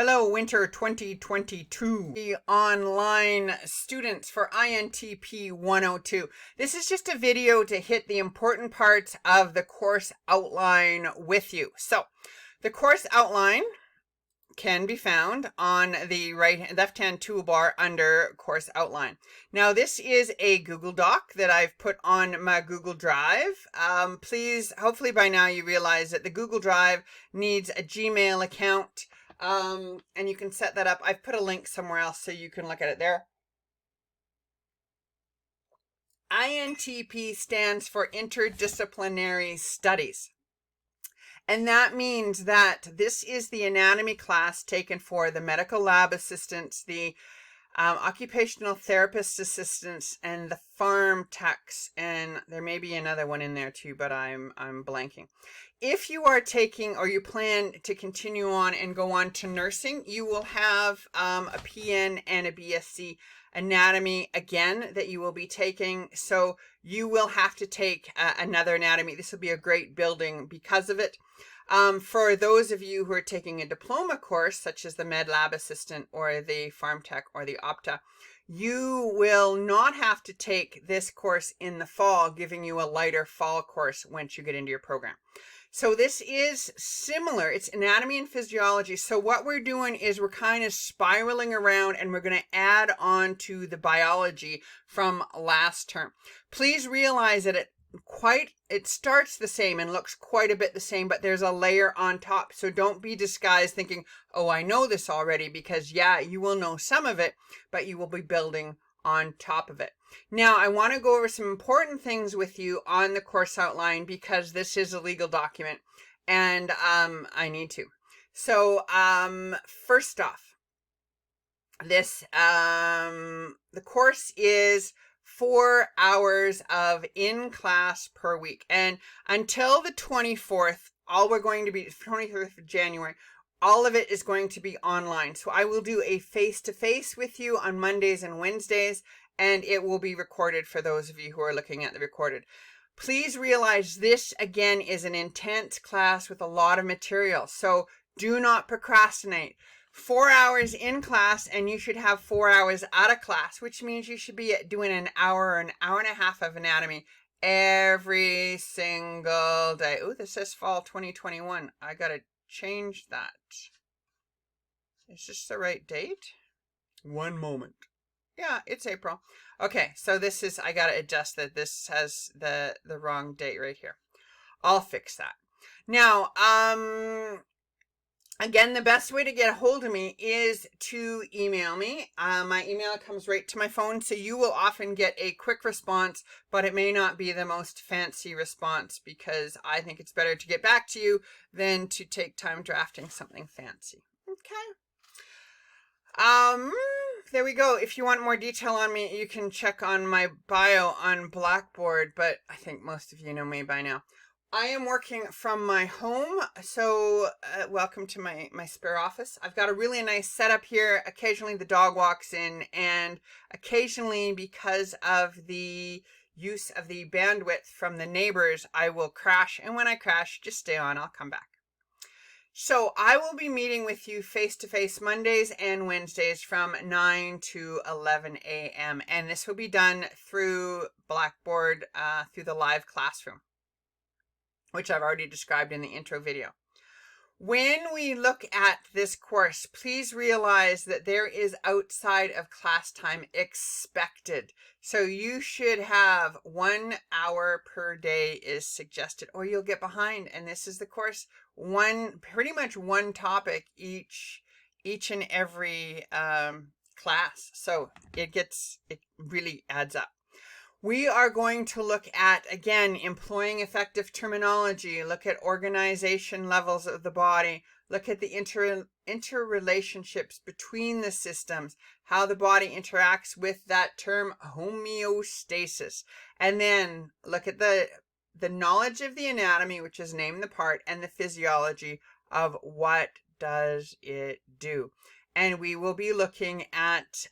Hello, Winter 2022, the online students for INTP 102. This is just a video to hit the important parts of the course outline with you. So, the course outline can be found on the left-hand toolbar under course outline. Now, this is a Google Doc that I've put on my Google Drive. Please, hopefully by now you realize that the Google Drive needs a Gmail account. And you can set that up. I've put a link somewhere else so you can look at it there. INTP stands for Interdisciplinary Studies. And that means that this is the anatomy class taken for the medical lab assistants, the occupational therapist assistants, and the farm techs. And there may be another one in there too, but I'm blanking. If you are taking, or you plan to continue on and go on to nursing, you will have a PN and a BSc anatomy again that you will be taking. So you will have to take another anatomy. This will be a great building because of it. For those of you who are taking a diploma course, such as the Med Lab Assistant or the Farm Tech or the Opta, you will not have to take this course in the fall, giving you a lighter fall course once you get into your program. So this is similar. It's anatomy and physiology. So what we're doing is we're kind of spiraling around, and we're going to add on to the biology from last term. Please realize that it starts the same and looks quite a bit the same, but there's a layer on top. So don't be disguised thinking, oh, I know this already, because yeah, you will know some of it, but you will be building on top of it. Now, I want to go over some important things with you on the course outline, because this is a legal document and I need to. So first off, this the course is 4 hours of in class per week, and until the 24th, all we're going to be 24th of January, all of it is going to be online. So I will do a face-to-face with you on Mondays and Wednesdays, and it will be recorded for those of you who are looking at the recorded. Please realize this, again, is an intense class with a lot of material. So do not procrastinate. 4 hours in class, and you should have 4 hours out of class, which means you should be doing an hour or an hour and a half of anatomy every single day. Oh, this says fall 2021. I got to change that. Is this the right date? One moment. Yeah, it's April. Okay, so this is, I got to adjust that. This has the wrong date right here. I'll fix that. Now, again, the best way to get a hold of me is to email me. My email comes right to my phone, so you will often get a quick response, but it may not be the most fancy response, because I think it's better to get back to you than to take time drafting something fancy. Okay. There we go. If you want more detail on me, you can check on my bio on Blackboard, but I think most of you know me by now. I am working from my home, so welcome to my spare office. I've got a really nice setup here. Occasionally the dog walks in, and occasionally, because of the use of the bandwidth from the neighbors, I will crash, and when I crash, just stay on, I'll come back. So I will be meeting with you face-to-face Mondays and Wednesdays from 9 to 11 a.m. And this will be done through Blackboard, through the live classroom, which I've already described in the intro video. When we look at this course, please realize that there is outside of class time expected. So you should have 1 hour per day is suggested, or you'll get behind. And this is the course, pretty much one topic each and every class. So it really adds up. We are going to look at, again, employing effective terminology, look at organization levels of the body, look at the interrelationships between the systems, how the body interacts with that term homeostasis, and then look at the knowledge of the anatomy, which is name the part, and the physiology of what does it do. And we will be looking at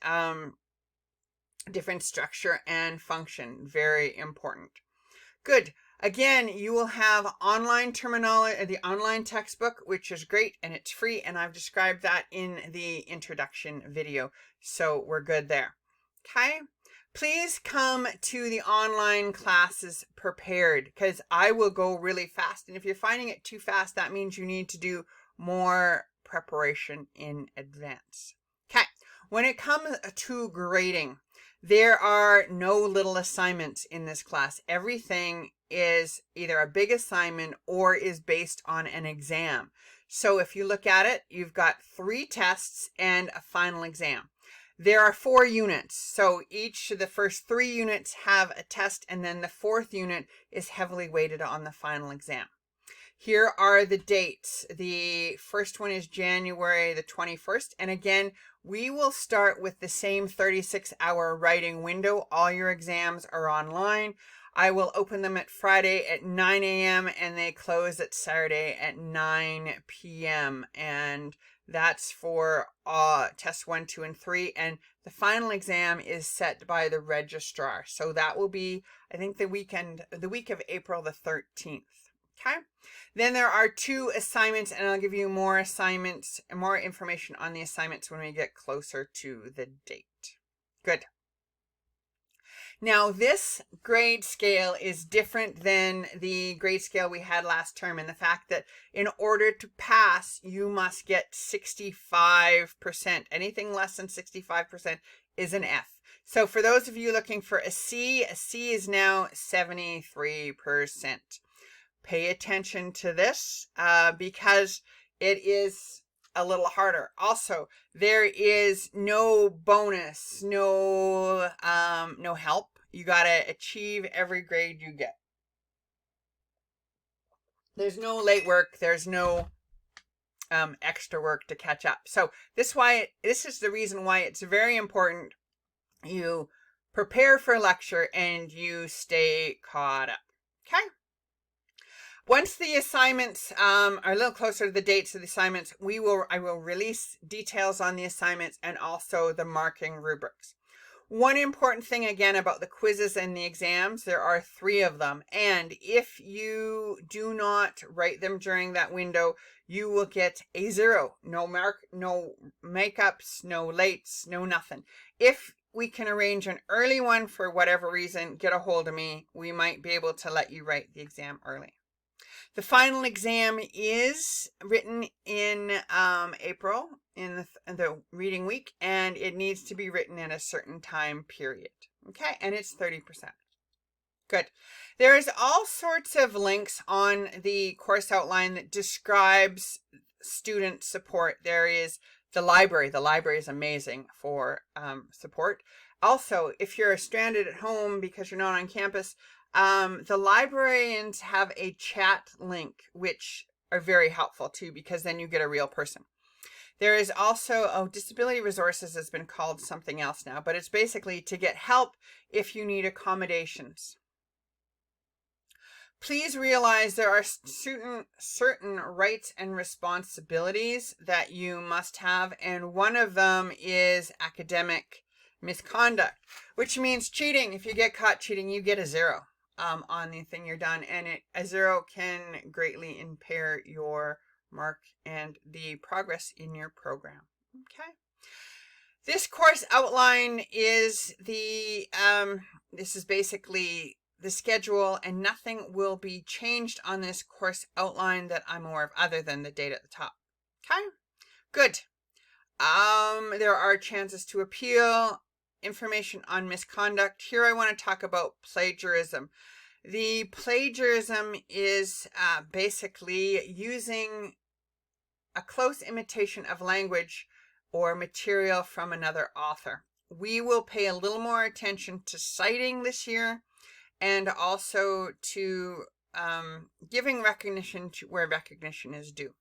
different structure and function. Very important. Good. Again, you will have online terminology, the online textbook, which is great and it's free. And I've described that in the introduction video. So we're good there. Okay. Please come to the online classes prepared because I will go really fast. And if you're finding it too fast, that means you need to do more preparation in advance. Okay. When it comes to grading, there are no little assignments in this class. Everything is either a big assignment or is based on an exam. So if you look at it, you've got 3 tests and a final exam. There are 4 units, so each of the first 3 units have a test, and then the 4th unit is heavily weighted on the final exam. Here are the dates. The first one is January the 21st, and again, we will start with the same 36-hour writing window. All your exams are online. I will open them at Friday at 9 a.m. and they close at Saturday at 9 p.m. And that's for tests 1, 2, and 3. And the final exam is set by the registrar. So that will be, I think, the week of April the 13th. Okay. Then there are 2 assignments, and I'll give you more assignments and more information on the assignments when we get closer to the date. Good. Now, this grade scale is different than the grade scale we had last term, and the fact that in order to pass, you must get 65%. Anything less than 65% is an F. So for those of you looking for a C is now 73%. Pay attention to this because it is a little harder. Also, there is no bonus, no help. You got to achieve every grade you get. There's no late work. There's no extra work to catch up. So this is the reason why it's very important you prepare for lecture and you stay caught up. Okay. Once the assignments are a little closer to the dates of the assignments, I will release details on the assignments and also the marking rubrics. One important thing again about the quizzes and the exams, there are 3 of them. And if you do not write them during that window, you will get a 0. No makeups, no lates, no nothing. If we can arrange an early one for whatever reason, get a hold of me. We might be able to let you write the exam early. The final exam is written in April in the reading week, and it needs to be written in a certain time period. Okay, and it's 30%. Good. There's all sorts of links on the course outline that describes student support. There is the library. The library is amazing for support. Also, if you're stranded at home because you're not on campus, the librarians have a chat link, which are very helpful too, because then you get a real person. There is also, disability resources has been called something else now, but it's basically to get help if you need accommodations. Please realize there are certain rights and responsibilities that you must have, and one of them is academic misconduct, which means cheating. If you get caught cheating, you get a 0 on the thing you're done, and a 0 can greatly impair your mark and the progress in your program. Okay. This course outline is this is basically the schedule, and nothing will be changed on this course outline that I'm aware of other than the date at the top. Okay, good. There are chances to appeal, information on misconduct. Here I want to talk about plagiarism. The plagiarism is basically using a close imitation of language or material from another author. We will pay a little more attention to citing this year, and also to giving recognition to where recognition is due.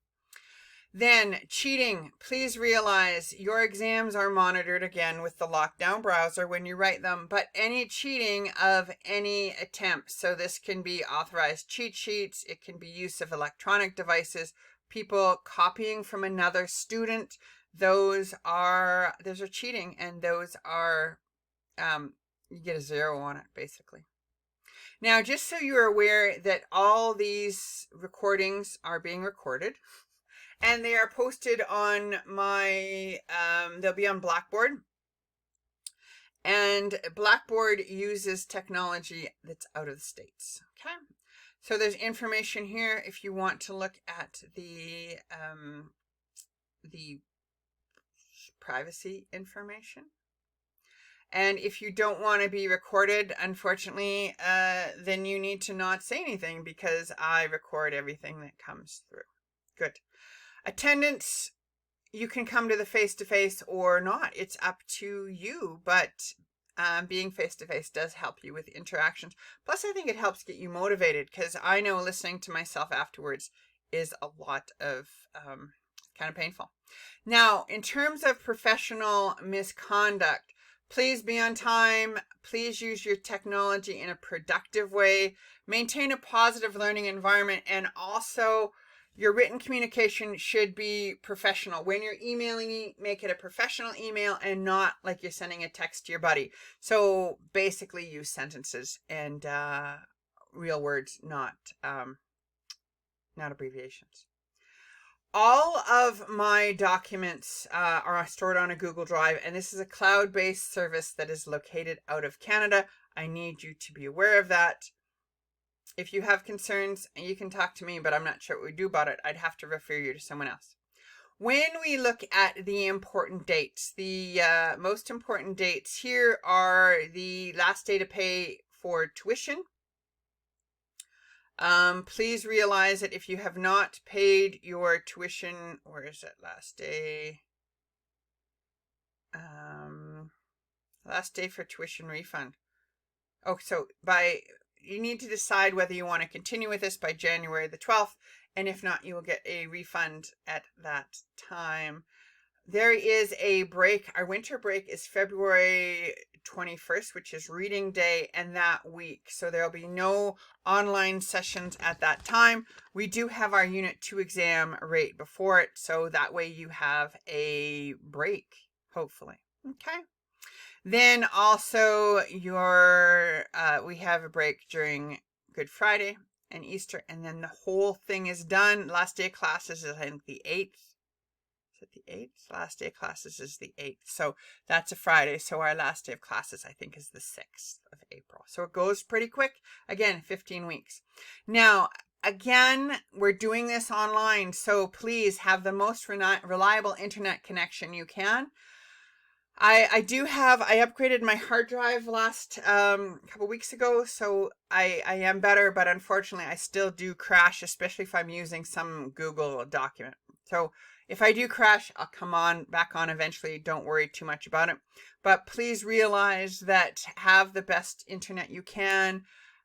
Then cheating. Please realize your exams are monitored again with the lockdown browser when you write them, but any cheating of any attempt, so this can be authorized cheat sheets, it can be use of electronic devices, people copying from another student, those are cheating, and those are you get a 0 on it basically. Now, just so you're aware that all these recordings are being recorded, and they are posted on my, they'll be on Blackboard. And Blackboard uses technology that's out of the States. Okay. So there's information here if you want to look at the privacy information. And if you don't want to be recorded, unfortunately, then you need to not say anything, because I record everything that comes through. Good. Attendance, you can come to the face-to-face or not. It's up to you, but being face-to-face does help you with interactions. Plus, I think it helps get you motivated, because I know listening to myself afterwards is a lot of kind of painful. Now, in terms of professional misconduct, please be on time. Please use your technology in a productive way. Maintain a positive learning environment, and also your written communication should be professional. When you're emailing, make it a professional email and not like you're sending a text to your buddy. So basically use sentences and real words, not abbreviations. All of my documents are stored on a Google Drive, and this is a cloud-based service that is located out of Canada. I need you to be aware of that. If you have concerns, you can talk to me, but I'm not sure what we do about it. I'd have to refer you to someone else. When we look at the important dates, the most important dates here are the last day to pay for tuition. Please realize that if you have not paid your tuition, where is that last day? Last day for tuition refund. Oh, so you need to decide whether you want to continue with this by January the 12th, and if not, you will get a refund at that time. There is a break. Our winter break is February 21st, which is reading day, and that week. So there'll be no online sessions at that time. We do have our Unit 2 exam right before it, so that way you have a break, hopefully. Okay. Then also we have a break during Good Friday and Easter, and then the whole thing is done. Last day of classes is, I think, the 8th. Is it the 8th? Last day of classes is the 8th. So that's a Friday. So our last day of classes, I think, is the 6th of April. So it goes pretty quick. Again, 15 weeks. Now, again, we're doing this online. So please have the most reliable internet connection you can. I upgraded my hard drive last couple weeks ago, so I am better, but unfortunately I still do crash, especially if I'm using some Google document. So if I do crash, I'll come back on eventually. Don't worry too much about it. But please realize that have the best internet you can,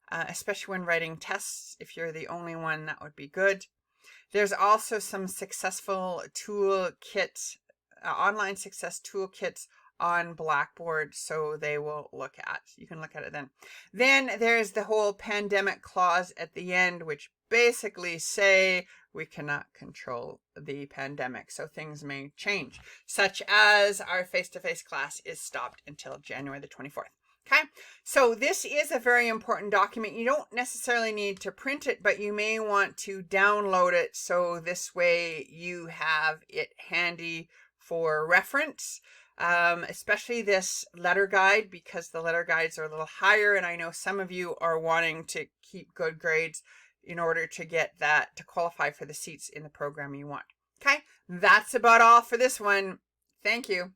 especially when writing tests. If you're the only one, that would be good. There's also some successful toolkits, online success toolkits on Blackboard, so you can look at it then. Then there's the whole pandemic clause at the end, which basically say we cannot control the pandemic, so things may change, such as our face-to-face class is stopped until January the 24th. Okay, so this is a very important document. You don't necessarily need to print it, but you may want to download it, so this way you have it handy for reference. Especially this letter guide, because the letter guides are a little higher, and I know some of you are wanting to keep good grades in order to get that, to qualify for the seats in the program you want. Okay, that's about all for this one. Thank you.